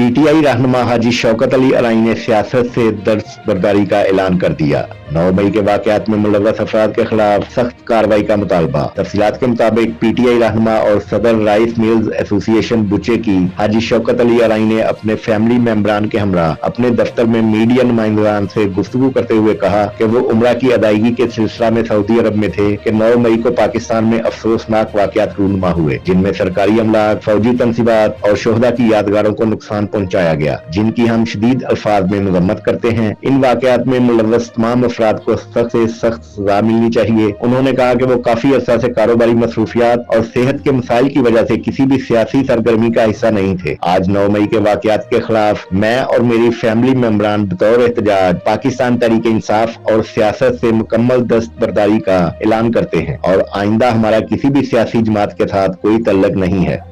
PTI रहनुमा हाजी शौकत अली अलाई ने सियासत से दस्तबरदारी का ऐलान कर दिया। 9 मई के वाकयात में मुलव्वस अफराद के खिलाफ सख्त कार्रवाई का मुतालबा। तफसीलात के मुताबिक पीटीआई रहनुमा और सदर राइस मिल्स एसोसिएशन बुचे की हाजी शौकत अली अलाई ने अपने फैमिली मेंबरान के हमरा अपने दफ्तर में मीडिया नुमाइंदान से गुफ्तगू करते हुए कहा कि वो उम्रा की अदायगी के सिलसिला में सऊदी अरब में थे कि 9 मई को पाकिस्तान में अफसोसनाक वाकयात रूनुमा हुए, जिनमें सरकारी अमला, फौजी तंसीबात और शोहदा की यादगारों को नुकसान पहुंचाया गया, जिनकी हम शदीद अल्फाज में मजम्मत करते हैं। इन वाकयात में मुलव्वस तमाम अफराद को सख्त से सख्त सजा मिलनी चाहिए। उन्होंने कहा कि वो काफी अरसा से कारोबारी मसरूफियात और सेहत के मसाइल की वजह से किसी भी सियासी सरगर्मी का हिस्सा नहीं थे। आज 9 मई के वाकयात के खिलाफ मैं और मेरी फैमिली मेंबरान बतौर एहतजाज पाकिस्तान तहरीक इंसाफ और सियासत से मुकम्मल दस्तबरदारी का ऐलान करते हैं और आइंदा हमारा किसी भी सियासी जमात के साथ कोई तल्लुक नहीं है।